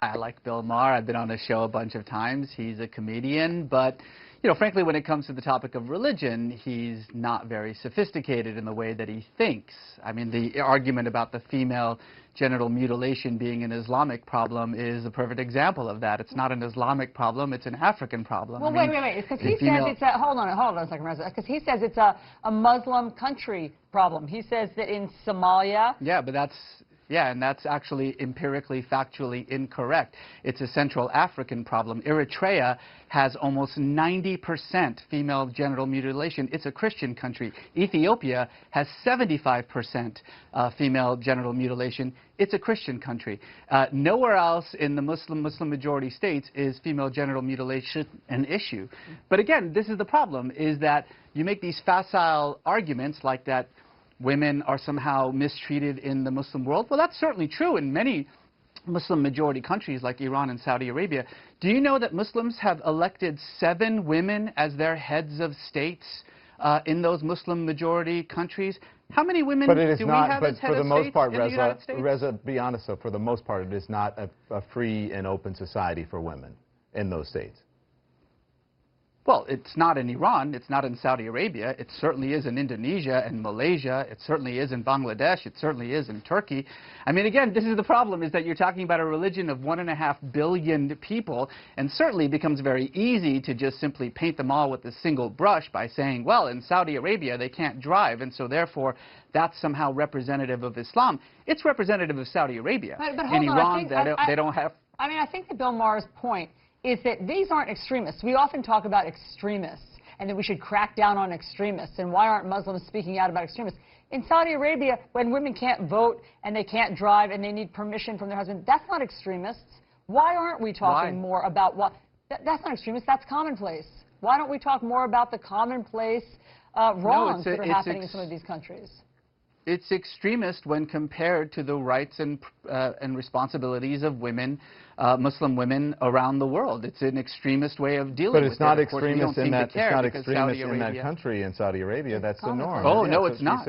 I like Bill Maher. I've been on his show a bunch of times. He's a comedian, but, frankly, when it comes to the topic of religion, he's not very sophisticated in the way that he thinks. I mean, the argument about the female genital mutilation being an Islamic problem is a perfect example of that. It's not an Islamic problem, it's an African problem. Well, wait, because he says it's a, hold on a second, Reza, because he says it's a Muslim country problem. He says that in Somalia... Yeah, but and that's actually empirically, factually incorrect. It's a Central African problem. Eritrea has almost 90% female genital mutilation. It's a Christian country. Ethiopia has 75% female genital mutilation. It's a Christian country. Nowhere else in the Muslim majority states is female genital mutilation an issue. But again, this is the problem, is that you make these facile arguments like that women are somehow mistreated in the Muslim world. Well, that's certainly true in many Muslim majority countries like Iran and Saudi Arabia. Do you know that Muslims have elected 7 women as their heads of states in those Muslim majority countries? How many women do we have as head of states in the United States? Reza, be honest though, for the most part it is not a free and open society for women in those states. Well, it's not in Iran, it's not in Saudi Arabia, it certainly is in Indonesia and Malaysia, it certainly is in Bangladesh, it certainly is in Turkey. I mean, again, this is the problem, is that you're talking about a religion of 1.5 billion people, and certainly it becomes very easy to just simply paint them all with a single brush by saying, well, in Saudi Arabia they can't drive, and so therefore that's somehow representative of Islam. It's representative of Saudi Arabia. But in Iran, they don't have... I mean, I think that Bill Maher's point is that these aren't extremists. We often talk about extremists and that we should crack down on extremists, and why aren't Muslims speaking out about extremists? In Saudi Arabia, when women can't vote and they can't drive and they need permission from their husband, that's not extremists. Why aren't we talking more about what... That's not extremist, that's commonplace. Why don't we talk more about the commonplace wrongs that are happening in some of these countries? It's extremist when compared to the rights and responsibilities of women, Muslim women around the world. It's an extremist way of dealing with it. But it's not extremist in that. It's not extremist in that country. In Saudi Arabia, that's the norm. Oh no, it's not.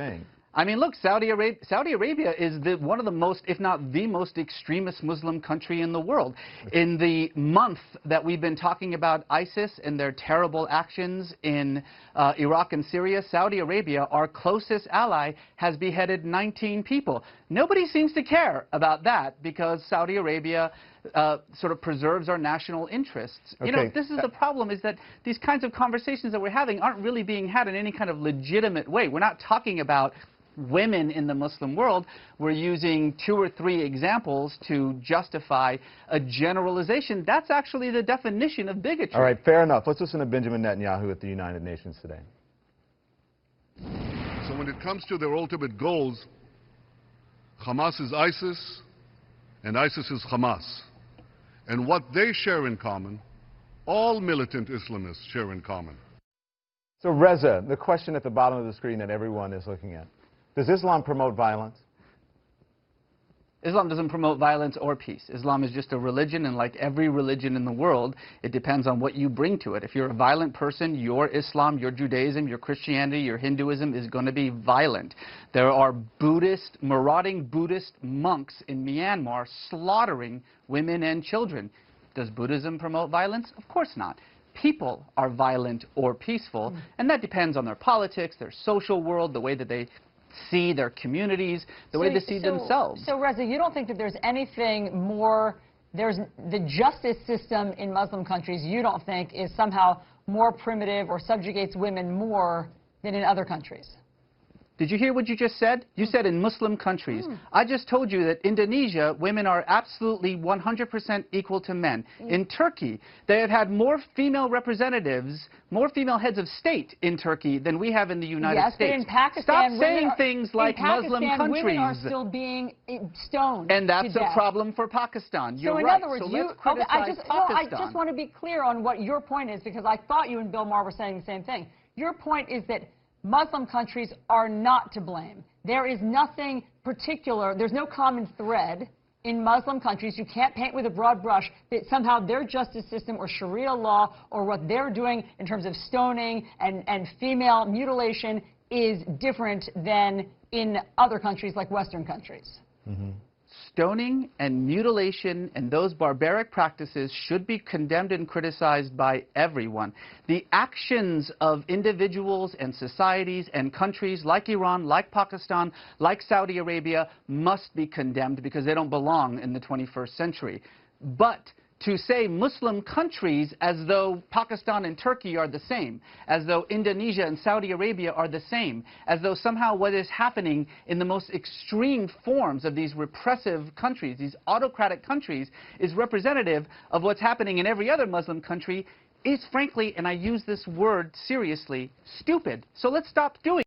I mean, look, Saudi Arabia is one of the most, if not the most extremist Muslim country in the world. In the month that we've been talking about ISIS and their terrible actions in Iraq and Syria, Saudi Arabia, our closest ally, has beheaded 19 people. Nobody seems to care about that because Saudi Arabia sort of preserves our national interests. Okay. This is the problem, is that these kinds of conversations that we're having aren't really being had in any kind of legitimate way. We're not talking about women in the Muslim world. We're using 2 or 3 examples to justify a generalization. That's actually the definition of bigotry. All right, fair enough. Let's listen to Benjamin Netanyahu at the United Nations today. So when it comes to their ultimate goals, Hamas is ISIS and ISIS is Hamas. And what they share in common, all militant Islamists share in common. So Reza, the question at the bottom of the screen that everyone is looking at. Does Islam promote violence? Islam doesn't promote violence or peace. Islam is just a religion, and like every religion in the world, it depends on what you bring to it. If you're a violent person, your Islam, your Judaism, your Christianity, your Hinduism is going to be violent. There are marauding Buddhist monks in Myanmar slaughtering women and children. Does Buddhism promote violence? Of course not. People are violent or peaceful, and that depends on their politics, their social world, the way that they see their communities, the way they see themselves. So, Reza, you don't think that there's anything more, there's the justice system in Muslim countries, you don't think is somehow more primitive or subjugates women more than in other countries? Did you hear what you just said? You said in Muslim countries. I just told you that Indonesia, women are absolutely 100% equal to men. In Turkey, they have had more female representatives, more female heads of state in Turkey than we have in the United States. But in Pakistan, stop saying things like Muslim countries. Women are still being stoned. And that's a problem for Pakistan. You're right. In other words, so let's criticize I just want to be clear on what your point is, because I thought you and Bill Maher were saying the same thing. Your point is that Muslim countries are not to blame. There is nothing particular, there's no common thread in Muslim countries. You can't paint with a broad brush that somehow their justice system or Sharia law or what they're doing in terms of stoning and female mutilation is different than in other countries like Western countries. stoning and mutilation and those barbaric practices should be condemned and criticized by everyone. The actions of individuals and societies and countries like Iran, like Pakistan, like Saudi Arabia must be condemned because they don't belong in the 21st century. But to say Muslim countries as though Pakistan and Turkey are the same, as though Indonesia and Saudi Arabia are the same, as though somehow what is happening in the most extreme forms of these repressive countries, these autocratic countries, is representative of what's happening in every other Muslim country is frankly, and I use this word seriously, stupid. So let's stop doing it.